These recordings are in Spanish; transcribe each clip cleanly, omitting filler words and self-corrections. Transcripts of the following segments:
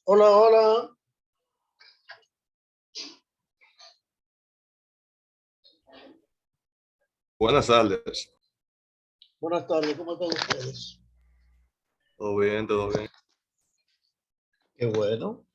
Hola, hola. Buenas tardes. Buenas tardes, ¿cómo están ustedes? Todo bien, todo bien. Qué bueno.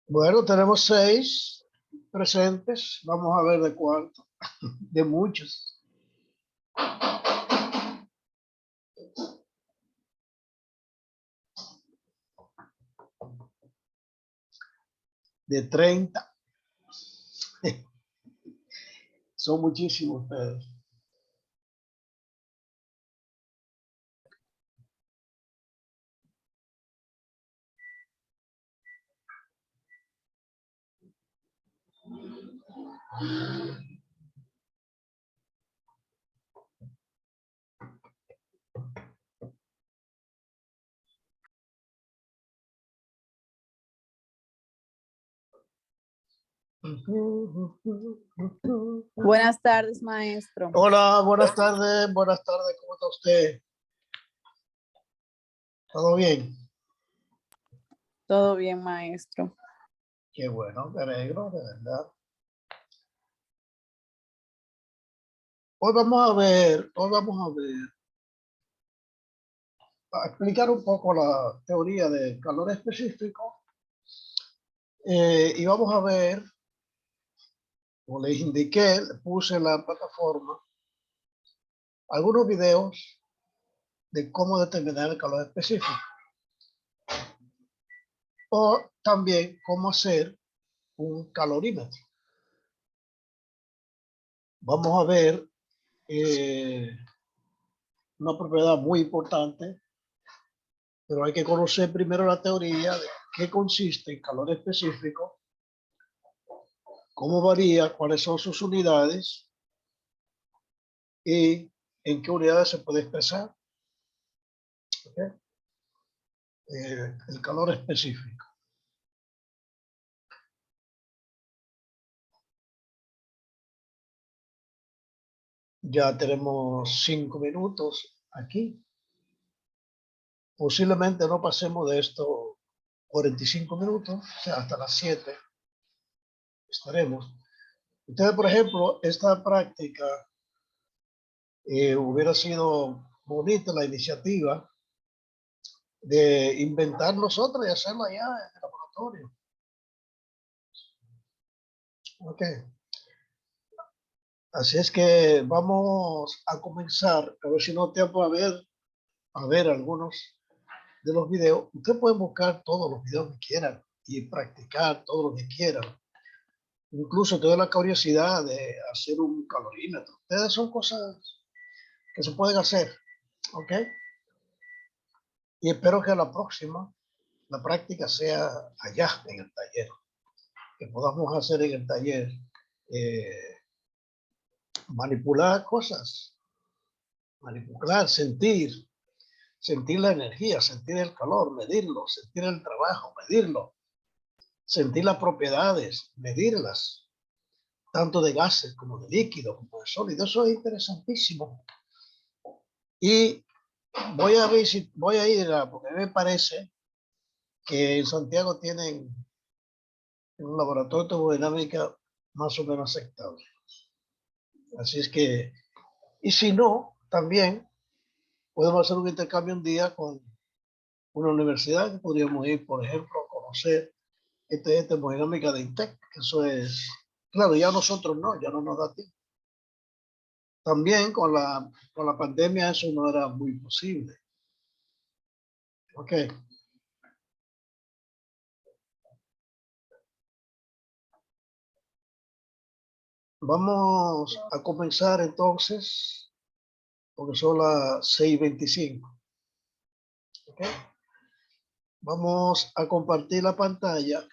Bueno, tenemos 6 presentes. Vamos a ver de cuánto. De muchos. De 30. Son muchísimos ustedes. Buenas tardes, maestro. Hola, buenas tardes. Buenas tardes, ¿cómo está usted? ¿Todo bien? Todo bien, maestro. Qué bueno, me alegro, de verdad. Hoy vamos a explicar un poco la teoría del calor específico y vamos a ver, como les indiqué, le puse en la plataforma algunos videos de cómo determinar el calor específico o también cómo hacer un calorímetro. Vamos a ver una propiedad muy importante, pero hay que conocer primero la teoría de qué consiste el calor específico, cómo varía, cuáles son sus unidades y en qué unidades se puede expresar. ¿Okay? El calor específico. Ya tenemos 5 minutos aquí. Posiblemente no pasemos de esto 45 minutos, o sea, hasta las 7 estaremos. Ustedes, por ejemplo, esta práctica hubiera sido bonita la iniciativa de inventar nosotros y hacerlo allá en el laboratorio. Ok. Así es que vamos a comenzar, a ver si no tiempo a ver algunos de los videos. Ustedes pueden buscar todos los videos que quieran y practicar todo lo que quieran. Incluso tengo la curiosidad de hacer un calorímetro. Ustedes son cosas que se pueden hacer, ¿ok? Y espero que la próxima, la práctica sea allá en el taller. Que podamos hacer en el taller, manipular cosas, manipular, sentir la energía, sentir el calor, medirlo, sentir el trabajo, medirlo, sentir las propiedades, medirlas, tanto de gases como de líquido, como de sólido. Eso es interesantísimo. Y voy a ir porque me parece que en Santiago tienen un laboratorio de termodinámica más o menos aceptable. Así es que, y si no, también podemos hacer un intercambio un día con una universidad que podríamos ir, por ejemplo, a conocer termodinámica de INTEC. Eso es, claro, ya nosotros no, ya no nos da tiempo. También con la pandemia eso no era muy posible. Ok. Vamos a comenzar entonces, porque son las 6:25. Okay. Vamos a compartir la pantalla.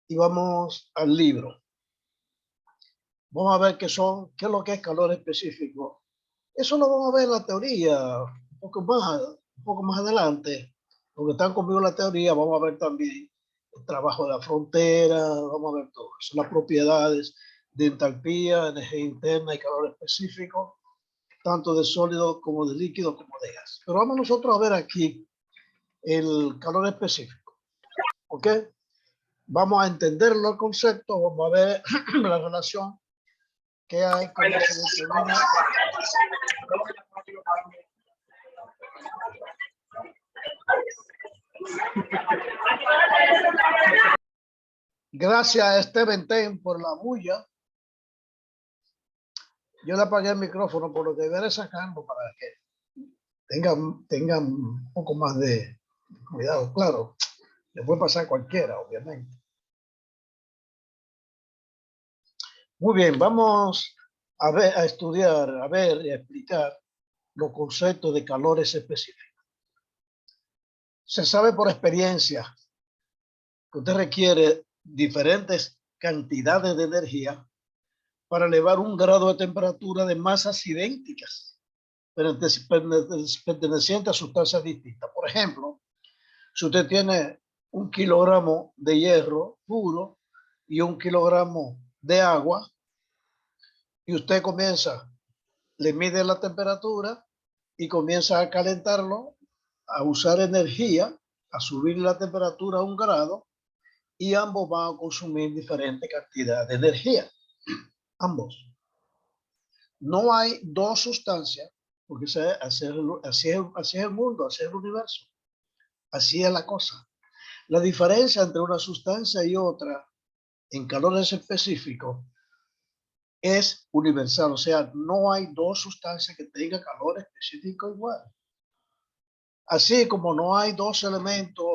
Y vamos al libro. Vamos a ver qué es lo que es calor específico. Eso lo vamos a ver en la teoría un poco más adelante. Los que están conmigo en la teoría, vamos a ver también el trabajo de la frontera, vamos a ver todo eso, las propiedades de entalpía, energía interna y calor específico, tanto de sólido como de líquido como de gas. Pero vamos nosotros a ver aquí el calor específico. ¿Ok? Vamos a entender los conceptos, vamos a ver la relación que hay con se determina. Gracias a Steven Ten por la bulla. Yo le apagué el micrófono, por lo que deberé sacarlo para que tengan un poco más de cuidado. Claro, le puede pasar a cualquiera, obviamente. Muy bien, vamos a estudiar, a ver y a explicar los conceptos de calores específicos. Se sabe por experiencia que usted requiere diferentes cantidades de energía para elevar un grado de temperatura de masas idénticas, pertenecientes a sustancias distintas. Por ejemplo, si usted tiene 1 kilogramo de hierro puro y 1 kilogramo de agua, y usted le mide la temperatura y comienza a calentarlo, a usar energía, a subir la temperatura a 1 grado, y ambos van a consumir diferente cantidad de energía. Ambos. No hay dos sustancias, porque así es el mundo, así es el universo. Así es la cosa. La diferencia entre una sustancia y otra en calores específicos es universal. O sea, no hay dos sustancias que tengan calor específico igual. Así como no hay dos elementos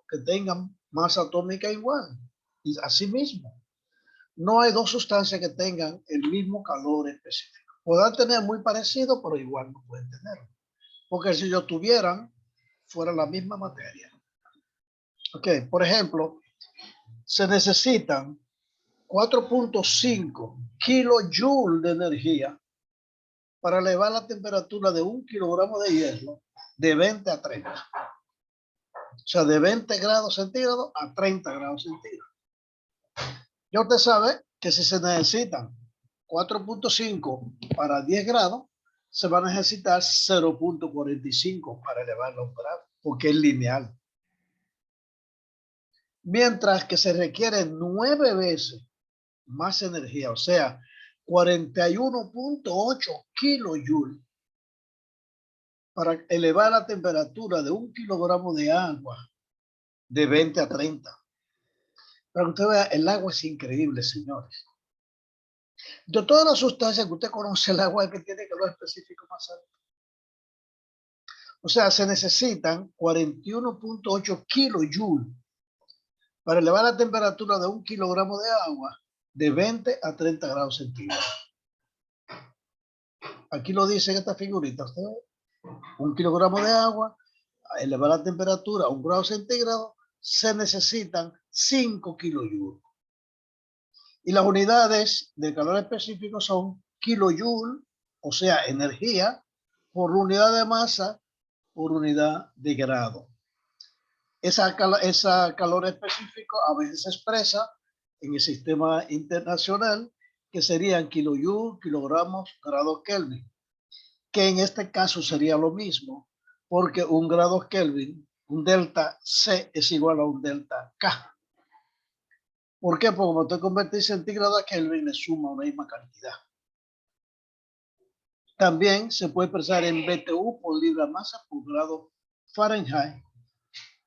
que tengan masa atómica igual. Y así mismo, no hay dos sustancias que tengan el mismo calor específico. Pueden tener muy parecido, pero igual no pueden tenerlo. Porque si ellos tuvieran, fuera la misma materia. Ok, por ejemplo, se necesitan 4.5 kilojoules de energía para elevar la temperatura de 1 kilogramo de hierro de 20 a 30. O sea, de 20 grados centígrados a 30 grados centígrados. Ya usted sabe que si se necesitan 4.5 para 10 grados, se va a necesitar 0.45 para elevarlo a 1 grado, porque es lineal. mientras que se requiere 9 veces más energía, o sea, 41.8 kilojoules para elevar la temperatura de 1 kilogramo de agua de 20 a 30. Para que usted vea, el agua es increíble, señores. De todas las sustancias que usted conoce, el agua es el que tiene calor específico más alto. O sea, se necesitan 41.8 kilojoules para elevar la temperatura de 1 kilogramo de agua de 20 a 30 grados centígrados. Aquí lo dice en esta figurita. ¿Usted ve? 1 kilogramo de agua, a elevar la temperatura a 1 grado centígrado, se necesitan 5 kilojoules. Y las unidades de calor específico son kilojoule, o sea, energía, por unidad de masa, por unidad de grado. Esa calor específico a veces se expresa en el sistema internacional, que serían kilojoule, kilogramos, grados Kelvin, que en este caso sería lo mismo, porque un grado Kelvin, un delta C es igual a un delta K. ¿Por qué? Porque como usted convierte centígrado a Kelvin, le suma una misma cantidad. También se puede expresar en BTU por libra masa por grado Fahrenheit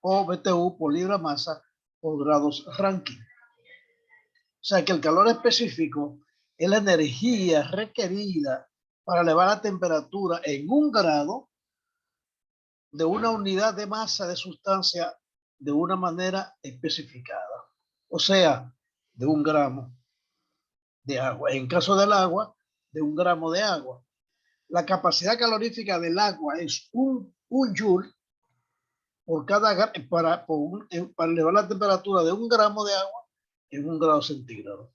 o BTU por libra masa por grados Rankine. O sea que el calor específico es la energía requerida para elevar la temperatura en 1 grado de una unidad de masa de sustancia de una manera especificada. O sea, de 1 gramo de agua. En caso del agua, de 1 gramo de agua. La capacidad calorífica del agua es un joule por cada para elevar la temperatura de 1 gramo de agua en 1 grado centígrado.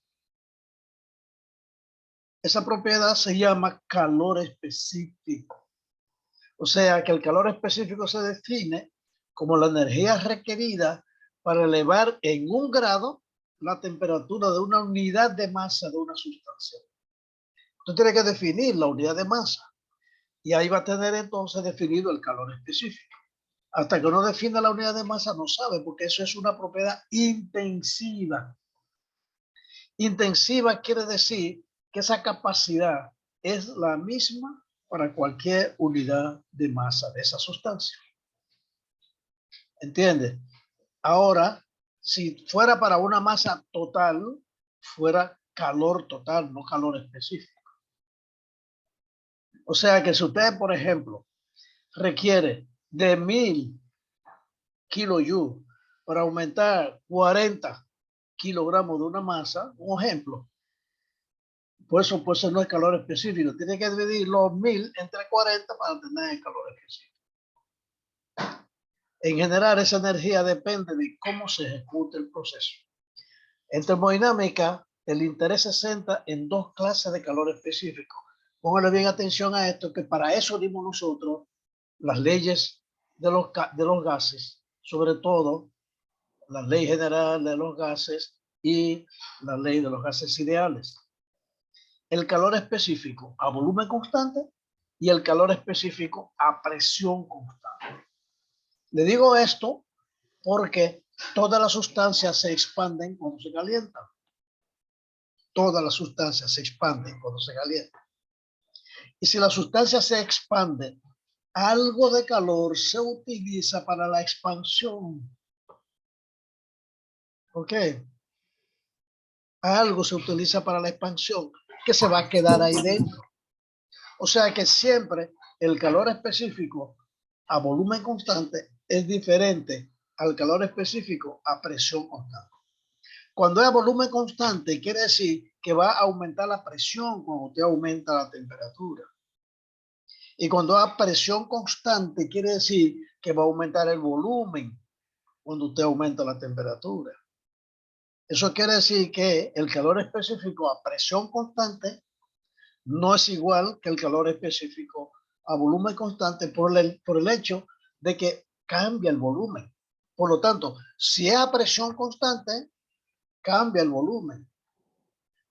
Esa propiedad se llama calor específico. O sea que el calor específico se define como la energía requerida para elevar en 1 grado la temperatura de una unidad de masa de una sustancia. Usted tiene que definir la unidad de masa y ahí va a tener entonces definido el calor específico. Hasta que no defina la unidad de masa no sabe, porque eso es una propiedad intensiva. Intensiva quiere decir que esa capacidad es la misma para cualquier unidad de masa de esa sustancia. ¿Entiende? Ahora, si fuera para una masa total, fuera calor total, no calor específico. O sea que si usted, por ejemplo, requiere de 1000 kilojoules para aumentar 40 kilogramos de una masa, un ejemplo, pues eso no es calor específico. Tiene que dividir los 1000 entre 40 para tener el calor específico. En general, esa energía depende de cómo se ejecuta el proceso. En termodinámica, el interés se centra en 2 clases de calor específico. Póngale bien atención a esto, que para eso dimos nosotros las leyes de los gases, sobre todo la ley general de los gases y la ley de los gases ideales. El calor específico a volumen constante y el calor específico a presión constante. Le digo esto porque todas las sustancias se expanden cuando se calientan. Todas las sustancias se expanden cuando se calientan. Y si la sustancia se expande, algo de calor se utiliza para la expansión. ¿Ok? Algo se utiliza para la expansión que se va a quedar ahí dentro. O sea que siempre el calor específico a volumen constante es diferente al calor específico a presión constante. Cuando es a volumen constante, quiere decir que va a aumentar la presión cuando usted aumenta la temperatura. Y cuando es a presión constante, quiere decir que va a aumentar el volumen cuando usted aumenta la temperatura. Eso quiere decir que el calor específico a presión constante no es igual que el calor específico a volumen constante por el hecho de que cambia el volumen. Por lo tanto, si es a presión constante, cambia el volumen.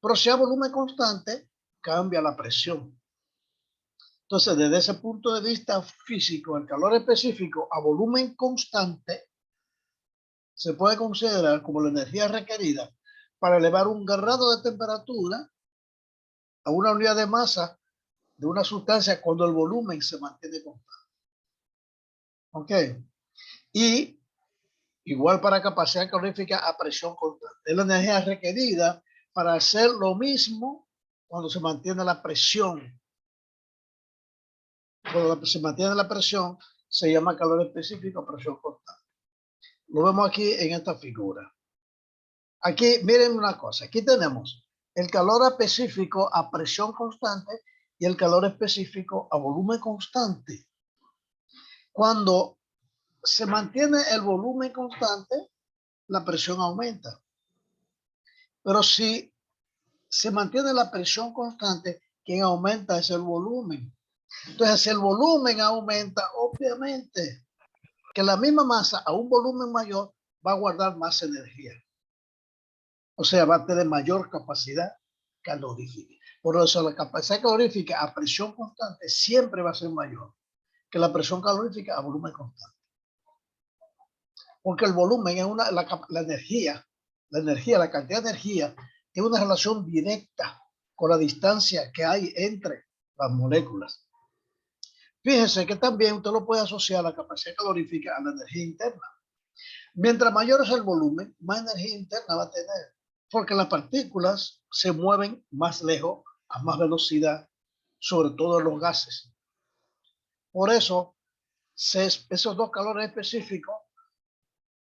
Pero si es a volumen constante, cambia la presión. Entonces, desde ese punto de vista físico, el calor específico a volumen constante se puede considerar como la energía requerida para elevar un grado de temperatura a una unidad de masa de una sustancia cuando el volumen se mantiene constante. ¿Ok? Y igual para capacidad calorífica a presión constante. Es la energía requerida para hacer lo mismo cuando se mantiene la presión. Cuando se mantiene la presión, se llama calor específico a presión constante. Lo vemos aquí en esta figura. Aquí, miren una cosa. Aquí tenemos el calor específico a presión constante y el calor específico a volumen constante. Cuando se mantiene el volumen constante, la presión aumenta. Pero si se mantiene la presión constante, quien aumenta es el volumen. Entonces, si el volumen aumenta, obviamente que la misma masa a un volumen mayor va a guardar más energía. O sea, va a tener mayor capacidad calorífica. Por eso la capacidad calorífica a presión constante siempre va a ser mayor que la presión calorífica a volumen constante. Porque el volumen es la energía, la cantidad de energía, tiene una relación directa con la distancia que hay entre las moléculas. Fíjese que también usted lo puede asociar la capacidad calorífica a la energía interna. Mientras mayor es el volumen, más energía interna va a tener, porque las partículas se mueven más lejos, a más velocidad, sobre todo los gases. Por eso, esos dos calores específicos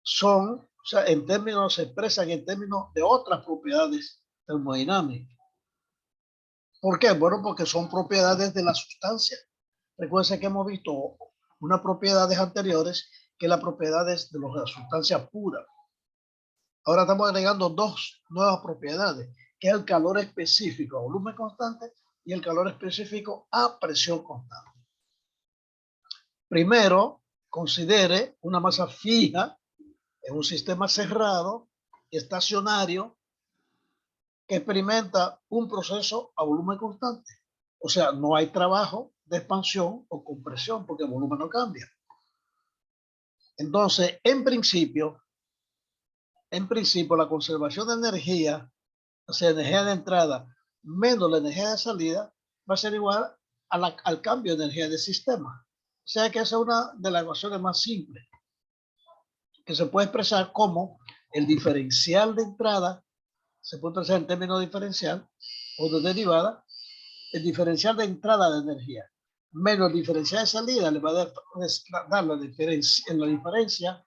son, o sea, en términos, se expresan en términos de otras propiedades termodinámicas. ¿Por qué? Bueno, porque son propiedades de la sustancia. Recuerden que hemos visto unas propiedades anteriores que las propiedades de la sustancia pura. Ahora estamos agregando dos nuevas propiedades, que es el calor específico a volumen constante y el calor específico a presión constante. Primero, considere una masa fija en un sistema cerrado, estacionario, que experimenta un proceso a volumen constante. O sea, no hay trabajo de expansión o compresión porque el volumen no cambia. Entonces, en principio, la conservación de energía, o sea, energía de entrada menos la energía de salida, va a ser igual al cambio de energía del sistema. O sea que esa es una de las ecuaciones más simples, que se puede expresar como el diferencial de entrada, se puede expresar en términos diferencial o de derivada, el diferencial de entrada de energía menos el diferencial de salida le va a dar la diferencia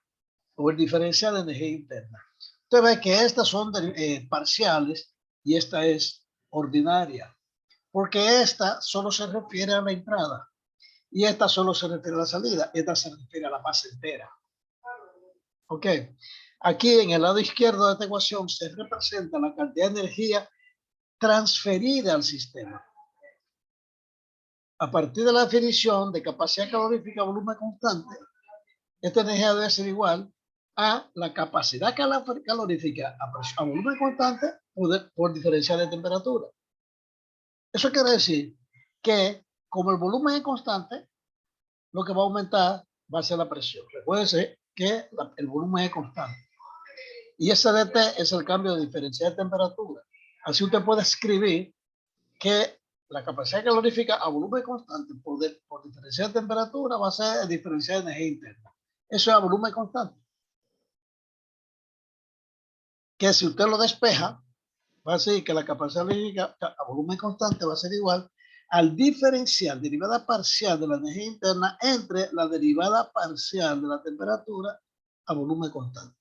o el diferencial de energía interna. Usted ve que estas son parciales y esta es ordinaria, porque esta solo se refiere a la entrada y esta solo se refiere a la salida, esta se refiere a la masa entera. Ok, aquí en el lado izquierdo de esta ecuación se representa la cantidad de energía transferida al sistema. A partir de la definición de capacidad calorífica a volumen constante, esta energía debe ser igual a la capacidad calorífica a volumen constante por diferencial de temperatura. Eso quiere decir que como el volumen es constante, lo que va a aumentar va a ser la presión. Recuérdense que el volumen es constante. Y ese dt es el cambio de diferencial de temperatura. Así usted puede escribir que la capacidad calorífica a volumen constante por diferencial de temperatura va a ser el diferencial de energía interna. Eso es a volumen constante. Que si usted lo despeja, va a decir que la capacidad calorífica a volumen constante va a ser igual al diferencial, derivada parcial de la energía interna entre la derivada parcial de la temperatura a volumen constante.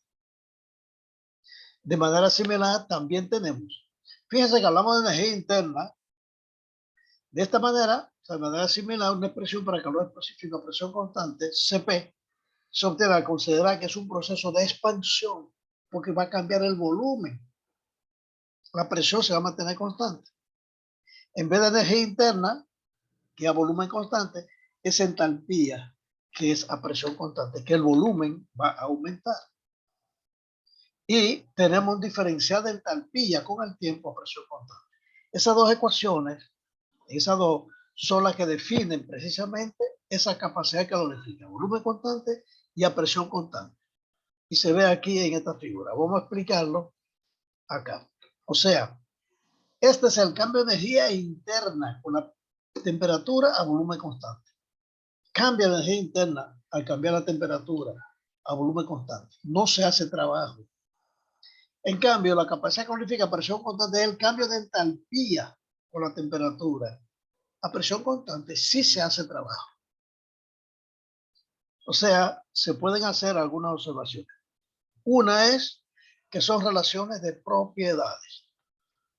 De manera similar, también tenemos, fíjense que hablamos de energía interna. De esta manera, de manera similar, una expresión para calor específico a presión constante, Cp, se obtiene al considerar que es un proceso de expansión, porque va a cambiar el volumen. La presión se va a mantener constante. En vez de energía interna, que a volumen constante, es entalpía, que es a presión constante, que el volumen va a aumentar. Y tenemos un diferencial de entalpía con el tiempo a presión constante. Esas dos ecuaciones, esas dos son las que definen precisamente esa capacidad calorífica, volumen constante y a presión constante. y se ve aquí en esta figura. Vamos a explicarlo acá. O sea, este es el cambio de energía interna con la temperatura a volumen constante. Cambia la energía interna al cambiar la temperatura a volumen constante. No se hace trabajo. En cambio, la capacidad calorífica a presión constante es el cambio de entalpía con la temperatura. A presión constante sí se hace trabajo. O sea, se pueden hacer algunas observaciones. Una es que son relaciones de propiedades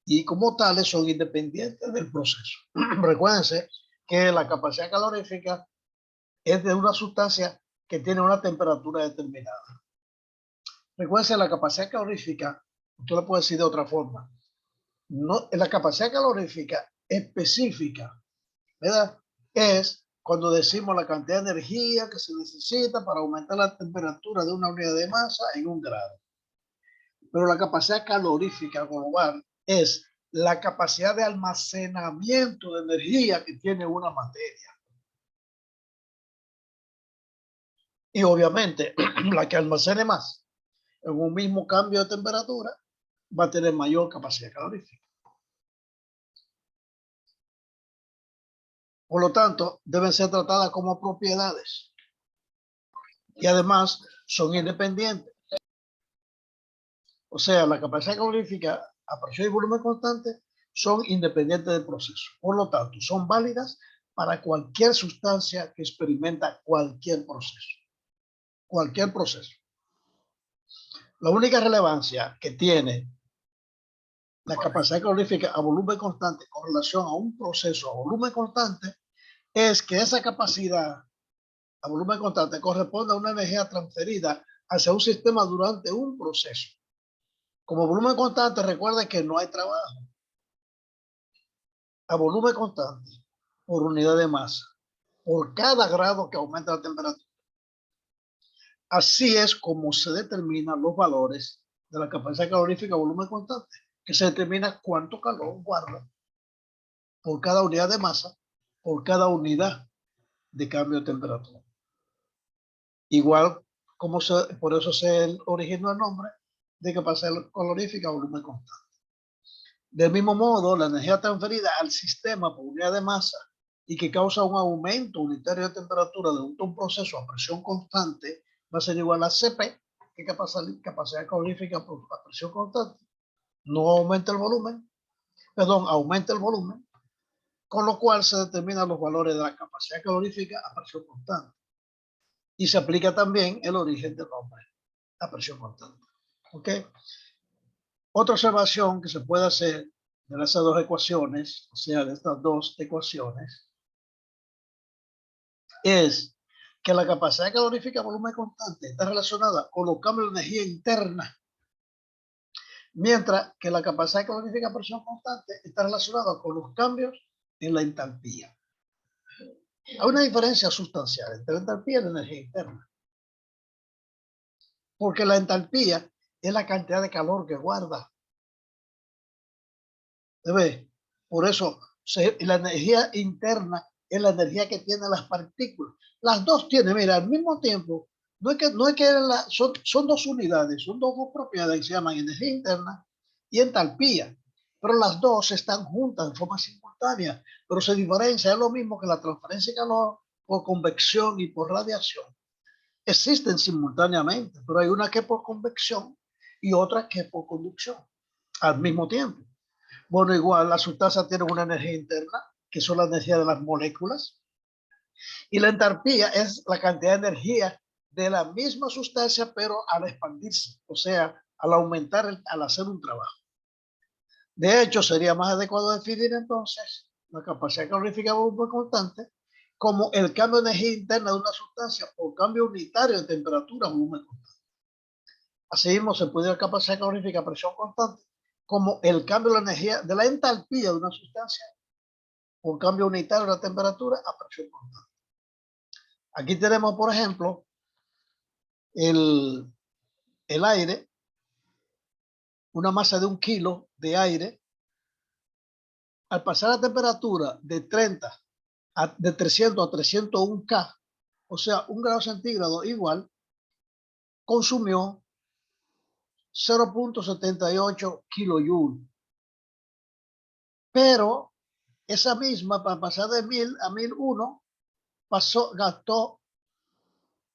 y como tales son independientes del proceso. Recuérdense que la capacidad calorífica es de una sustancia que tiene una temperatura determinada. Recuérdense, la capacidad calorífica, usted lo puede decir de otra forma, no, la capacidad calorífica específica, ¿verdad? Es cuando decimos la cantidad de energía que se necesita para aumentar la temperatura de una unidad de masa en 1 grado. Pero la capacidad calorífica global es la capacidad de almacenamiento de energía que tiene una materia. Y obviamente, la que almacene más en un mismo cambio de temperatura va a tener mayor capacidad calorífica. Por lo tanto, deben ser tratadas como propiedades. Y además son independientes. O sea, la capacidad calorífica a presión y volumen constante son independientes del proceso. Por lo tanto, son válidas para cualquier sustancia que experimenta cualquier proceso. Cualquier proceso. La única relevancia que tiene la capacidad calorífica a volumen constante con relación a un proceso a volumen constante es que esa capacidad a volumen constante corresponde a una energía transferida hacia un sistema durante un proceso. Como volumen constante, recuerde que no hay trabajo. A volumen constante, por unidad de masa, por cada grado que aumenta la temperatura. Así es como se determinan los valores de la capacidad calorífica a volumen constante, que se determina cuánto calor guarda por cada unidad de masa, por cada unidad de cambio de temperatura. Igual como por eso se originó el nombre de capacidad calorífica a volumen constante. Del mismo modo, la energía transferida al sistema por unidad de masa y que causa un aumento unitario de temperatura de un proceso a presión constante va a ser igual a Cp, que capacidad calorífica a presión constante. No aumenta el volumen, perdón, aumenta el volumen, con lo cual se determinan los valores de la capacidad calorífica a presión constante. Y se aplica también el origen del nombre, a presión constante. ¿Ok? Otra observación que se puede hacer de esas dos ecuaciones, o sea, de estas dos ecuaciones, es que la capacidad calorífica a volumen constante está relacionada con los cambios de energía interna, mientras que la capacidad calorífica a presión constante está relacionada con los cambios en la entalpía. Hay una diferencia sustancial entre la entalpía y la energía interna, porque la entalpía es la cantidad de calor que guarda. ¿Ve? Por eso la energía interna es la energía que tienen las partículas. Las dos tienen, mira, al mismo tiempo, no es que son dos unidades, son dos propiedades que se llaman energía interna y entalpía, pero las dos están juntas en forma simultánea, pero se diferencia, es lo mismo que la transferencia de calor por convección y por radiación. Existen simultáneamente, pero hay una que es por convección y otra que es por conducción, al mismo tiempo. Bueno, igual las sustancias tienen una energía interna, que son la energía de las moléculas, y la entalpía es la cantidad de energía de la misma sustancia, pero al expandirse, o sea, al aumentar, al hacer un trabajo. De hecho, sería más adecuado definir entonces la capacidad calorífica a volumen constante como el cambio de energía interna de una sustancia por cambio unitario de temperatura a volumen constante. Asimismo, se puede la capacidad calorífica a presión constante como el cambio de la energía de la entalpía de una sustancia por cambio unitario de la temperatura a presión constante. Aquí tenemos, por ejemplo, el aire, una masa de 1 kilo de aire, al pasar la temperatura de 300 a 301 K, o sea, 1 grado centígrado igual, consumió 0.78 kilojoule. Pero esa misma, para pasar de 1000 a 1001, gastó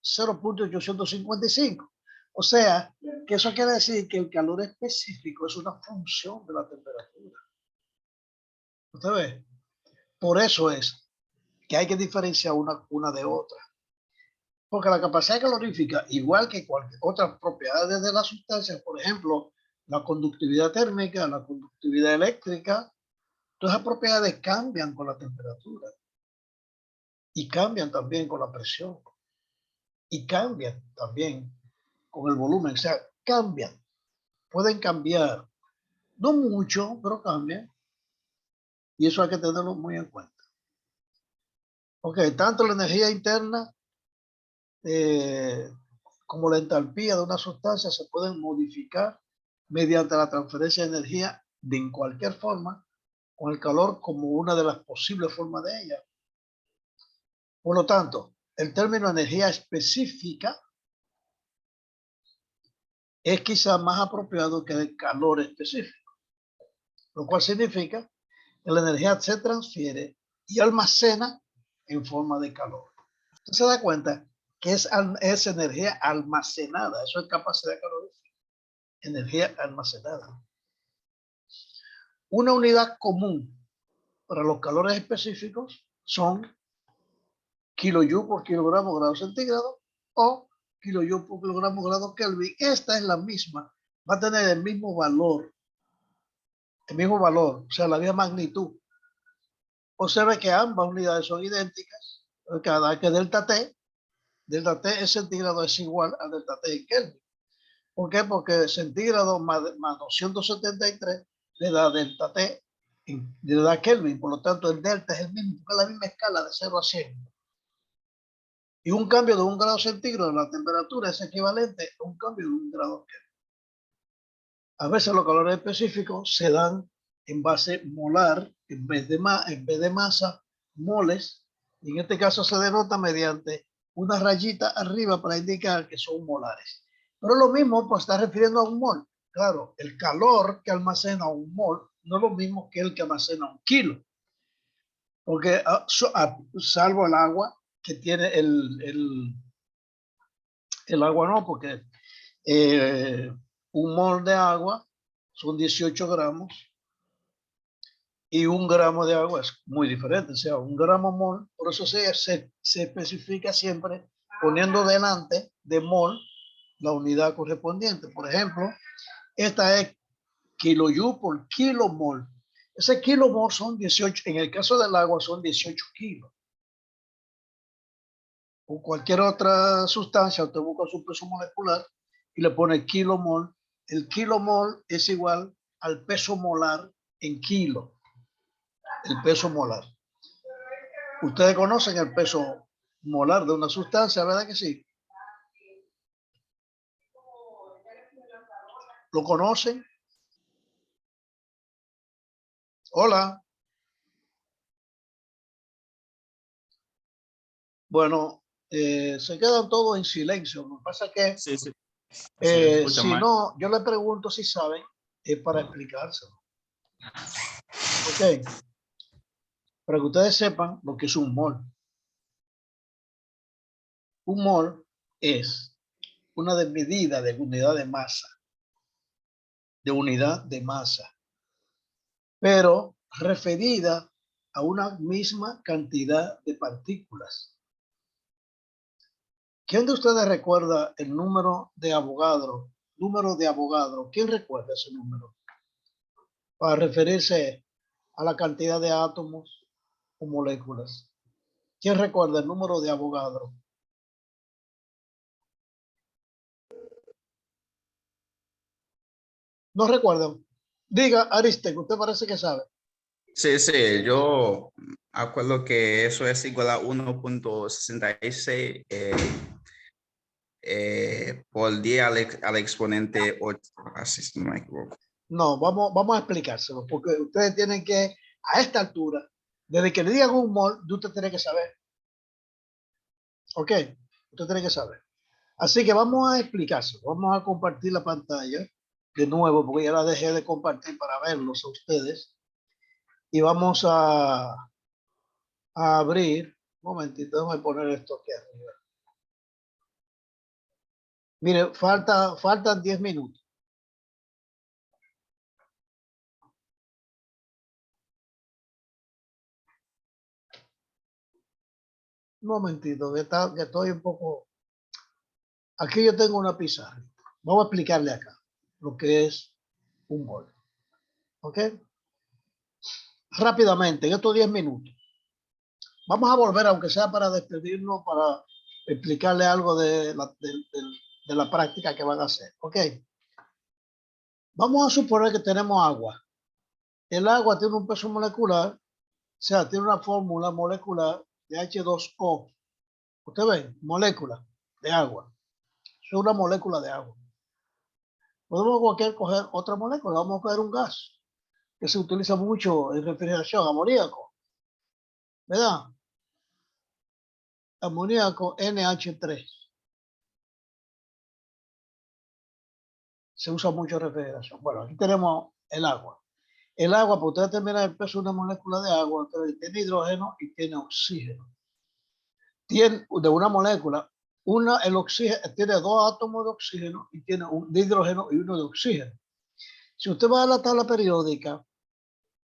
0.855. O sea, que eso quiere decir que el calor específico es una función de la temperatura. ¿Usted ve? Por eso es que hay que diferenciar una de otra. Porque la capacidad calorífica, igual que cualquier otras propiedades de las sustancias, por ejemplo, la conductividad térmica, la conductividad eléctrica, todas esas propiedades cambian con la temperatura y cambian también con la presión y cambian también con el volumen. O sea, cambian, pueden cambiar, no mucho, pero cambian, y eso hay que tenerlo muy en cuenta. Ok, tanto la energía interna como la entalpía de una sustancia se pueden modificar mediante la transferencia de energía en cualquier forma, con el calor como una de las posibles formas de ella. Por lo tanto, el término energía específica es quizá más apropiado que el calor específico, lo cual significa que la energía se transfiere y almacena en forma de calor. Usted se da cuenta que es energía almacenada, eso es capacidad calorífica, energía almacenada. Una unidad común para los calores específicos son kilojoule por kilogramo grado centígrado o kilojoule por kilogramo grado Kelvin. Esta es la misma, va a tener el mismo valor, o sea, la misma magnitud. Observe que ambas unidades son idénticas, cada que delta T en centígrado es igual a delta T en Kelvin. ¿Por qué? Porque centígrado más 273 le da delta T, le da Kelvin, por lo tanto el delta es el mismo, es la misma escala de 0 a 100. Y un cambio de 1 grado centígrado en la temperatura es equivalente a un cambio de 1 grado Kelvin. A veces los calores específicos se dan en base molar, en vez de masa, moles, y en este caso se denota mediante una rayita arriba para indicar que son molares. Pero lo mismo pues está refiriendo a un mol. Claro, el calor que almacena un mol no es lo mismo que el que almacena un kilo. Porque salvo el agua, que tiene el agua no, porque un mol de agua son 18 gramos y 1 gramo de agua es muy diferente, o sea, 1 gramo mol, por eso se especifica siempre poniendo delante de mol la unidad correspondiente. Por ejemplo, esta es kilojoule por kilomol. Ese kilomol son 18, en el caso del agua son 18 kilos. O cualquier otra sustancia, usted busca su peso molecular y le pone kilomol. El kilomol es igual al peso molar en kilo. El peso molar. Ustedes conocen el peso molar de una sustancia, ¿verdad que sí? ¿Lo conocen? Hola. Bueno, se quedan todos en silencio. Lo que pasa es que Sí, sí. Se escucha si mal. no, yo le pregunto si saben, es para explicárselo. Ok. Para que ustedes sepan lo que es un mol. Un mol es una medida de unidad de masa. De unidad de masa. Pero referida a una misma cantidad de partículas. ¿Quién de ustedes recuerda el número de Avogadro? Número de Avogadro. ¿Quién recuerda ese número? Para referirse a la cantidad de átomos o moléculas. ¿Quién recuerda el número de Avogadro? ¿No recuerdan? Diga, Ariste, usted parece que sabe. Sí, sí, yo acuerdo que eso es igual a 1.66 por 10 al exponente 8, así si no me equivoco. No, vamos a explicárselo, porque ustedes tienen que, a esta altura, desde que le digan un mol, usted tiene que saber. ¿Ok? Usted tiene que saber. Así que vamos a explicárselo. Vamos a compartir la pantalla. de nuevo, porque ya la dejé de compartir para verlos a ustedes. Y vamos a abrir. Un momentito, déjame poner esto aquí arriba. Mire, faltan 10 minutos. Un momentito, que estoy un poco... Aquí yo tengo una pizarra. Vamos a explicarle acá lo que es un mol. ¿Ok? Rápidamente, en estos 10 minutos. Vamos a volver, aunque sea para despedirnos, para explicarle algo de la práctica que van a hacer. ¿Ok? Vamos a suponer que tenemos agua. El agua tiene un peso molecular, o sea, tiene una fórmula molecular de H2O. ¿Usted ve? Molécula de agua. Es una molécula de agua. Podemos coger otra molécula. Vamos a coger un gas que se utiliza mucho en refrigeración, amoníaco. ¿Verdad? Amoníaco NH3. Se usa mucho en refrigeración. Bueno, aquí tenemos el agua. El agua, para usted determinar el peso de una molécula de agua, tiene hidrógeno y tiene oxígeno. Tiene de una molécula, el oxígeno tiene 2 átomos de oxígeno y tiene un de hidrógeno y uno de oxígeno. Si usted va a la tabla periódica,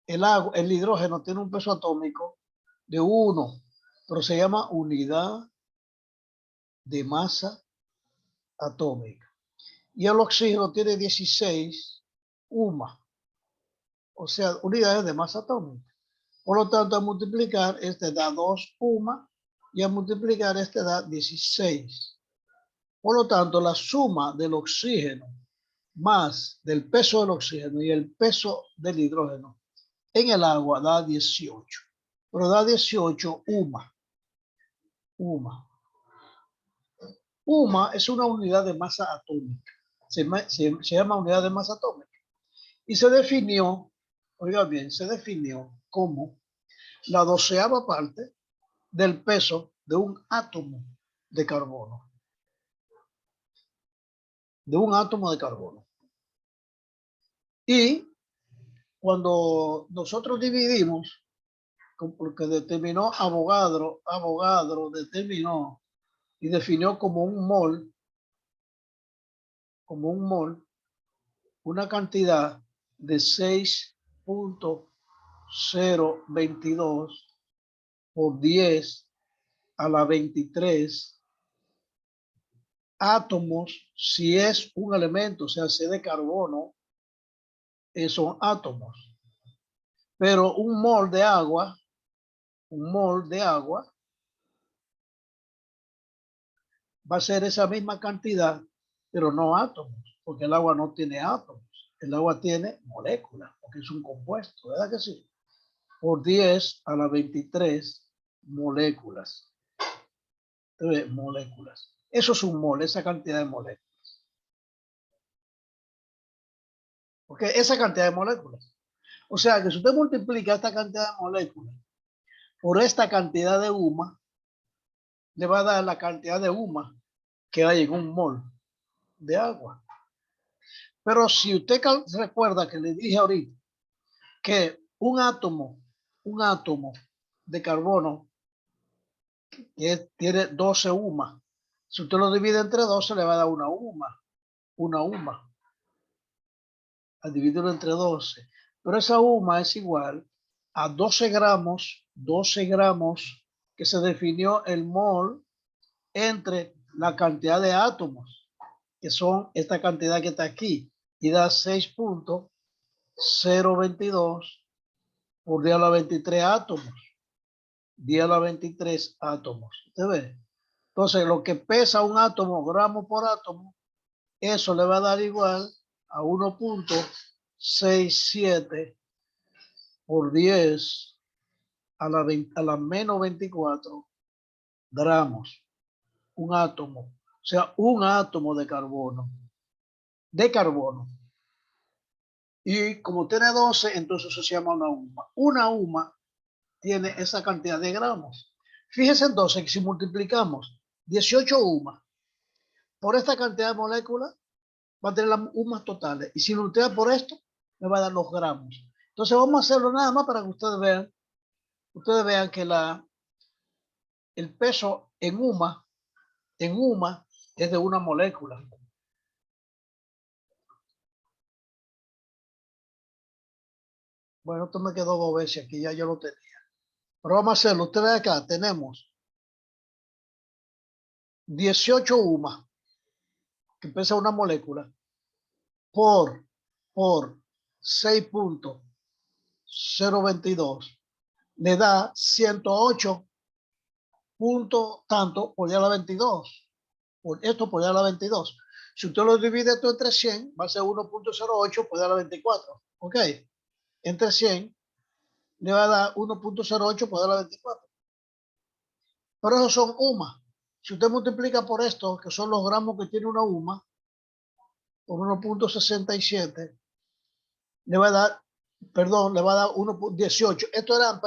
el hidrógeno tiene un peso atómico de 1, pero se llama unidad de masa atómica. Y el oxígeno tiene 16 UMA, o sea, unidades de masa atómica. Por lo tanto, al multiplicar, este da 2 UMA y al multiplicar, este da 16. Por lo tanto, la suma del oxígeno más del peso del oxígeno y el peso del hidrógeno en el agua da 18. Pero da 18 UMA. UMA es una unidad de masa atómica. Se llama unidad de masa atómica. Y se definió, oiga bien, se definió como la 12ª parte del peso de un átomo de carbono. De un átomo de carbono. Y cuando nosotros dividimos, porque determinó Avogadro determinó y definió como un mol, una cantidad de 6.022 por 10 a la 23 átomos, si es un elemento, o sea, si de carbono, son átomos. Pero un mol de agua va a ser esa misma cantidad, pero no átomos, porque el agua no tiene átomos. El agua tiene moléculas, porque es un compuesto, ¿verdad que sí? Por 10 a la 23 moléculas. Entonces, moléculas. Eso es un mol, esa cantidad de moléculas. Porque esa cantidad de moléculas. O sea que si usted multiplica esta cantidad de moléculas por esta cantidad de UMA, le va a dar la cantidad de UMA que hay en un mol de agua. Pero si usted recuerda que le dije ahorita que un átomo de carbono que tiene 12 UMA, si usted lo divide entre 12 le va a dar una UMA. Al dividirlo entre 12. Pero esa UMA es igual a 12 gramos que se definió el mol entre la cantidad de átomos, que son esta cantidad que está aquí, y da 6.022 por 10 a la 23 átomos. 10 a la 23 átomos. ¿Usted ve? Entonces, lo que pesa un átomo, gramo por átomo, eso le va a dar igual a 1.67 por 10 a la menos 24 gramos. Un átomo. O sea, un átomo de carbono. Y como tiene 12, entonces eso se llama una UMA. Una UMA tiene esa cantidad de gramos. Fíjese entonces que si multiplicamos 18 UMA por esta cantidad de moléculas, va a tener las UMAS totales. Y si lo multiplica por esto, me va a dar los gramos. Entonces vamos a hacerlo nada más para que ustedes vean que el peso en UMA es de una molécula. Bueno, esto me quedó 2 veces aquí, ya yo lo tenía. Pero vamos a hacerlo. Ustedes acá tenemos 18 UMA, que pesa una molécula, por 6.022, le da 108 punto tanto por día a la 22. Por esto por día a la 22. Si usted lo divide esto entre 100, va a ser 1.08 por día a la 24. ¿Ok? Entre 100 le va a dar 1.08 por día a la 24. Pero esos son UMA. Si usted multiplica por esto, que son los gramos que tiene una UMA, por 1.67, le va a dar, perdón, le va a dar 1.18. Esto eran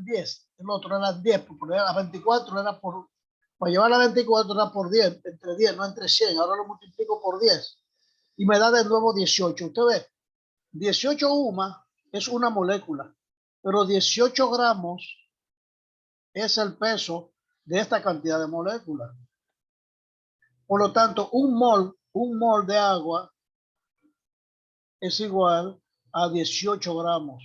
10. El otro era 10, porque era 24, era por, para llevar a 24 era por 10, entre 10, no entre 100. Ahora lo multiplico por 10 y me da de nuevo 18. Usted ve, 18 UMA es una molécula, pero 18 gramos es el peso de esta cantidad de moléculas. Por lo tanto, un mol de agua es igual a 18 gramos.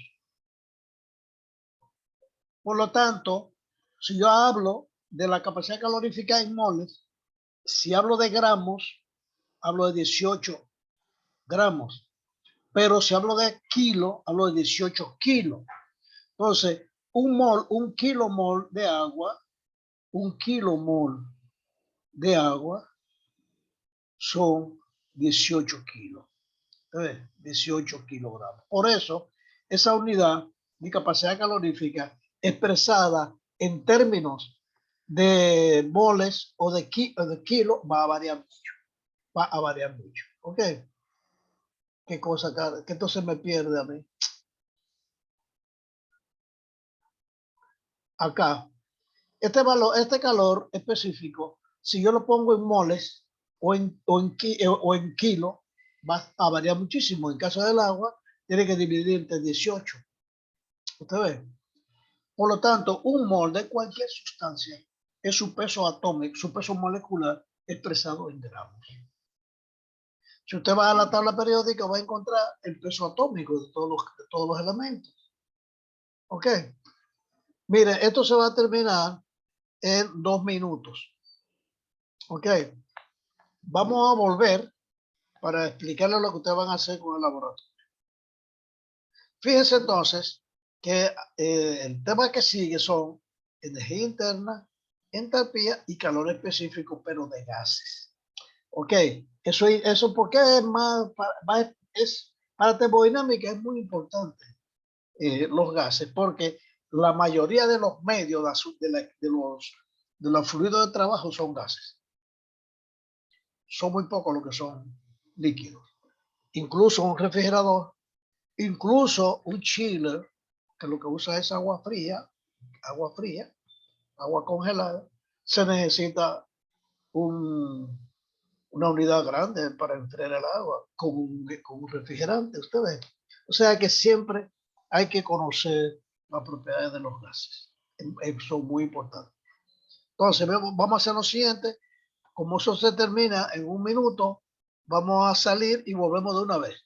Por lo tanto, si yo hablo de la capacidad calorífica en moles, si hablo de gramos, hablo de 18 gramos. Pero si hablo de kilo, hablo de 18 kilos. Entonces, un kilomol de agua, son 18 kilos. 18 kilogramos. Por eso, esa unidad de capacidad calorífica expresada en términos de moles o de kilo va a variar mucho. Va a variar mucho. ¿Ok? ¿Qué cosa, que esto se me pierde a mí? Acá, este calor específico, si yo lo pongo en moles o en kilo, va a variar muchísimo. En caso del agua, tiene que dividir entre 18. ¿Usted ve? Por lo tanto, un mol de cualquier sustancia es su peso atómico, su peso molecular expresado en gramos. Si usted va a la tabla periódica, va a encontrar el peso atómico de todos los elementos. ¿Ok? Mire, esto se va a terminar en 2 minutos. ¿Ok? Vamos a volver para explicarles lo que ustedes van a hacer con el laboratorio. Fíjense entonces que el tema que sigue son energía interna, entalpía y calor específico, pero de gases. Ok, eso porque es para termodinámica es muy importante los gases, porque la mayoría de los medios de los fluidos de trabajo son gases. Son muy pocos los que son líquidos. Incluso un refrigerador, incluso un chiller, que lo que usa es agua fría, agua congelada, se necesita una unidad grande para enfriar el agua con un refrigerante, usted ve. O sea que siempre hay que conocer las propiedades de los gases. Son muy importantes. Entonces, vamos a hacer lo siguiente. Como eso se termina en 1 minuto, vamos a salir y volvemos de una vez.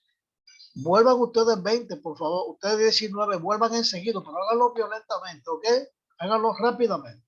Vuelvan ustedes 20, por favor. Ustedes 19, vuelvan enseguida, pero háganlo violentamente, ¿ok? Háganlo rápidamente.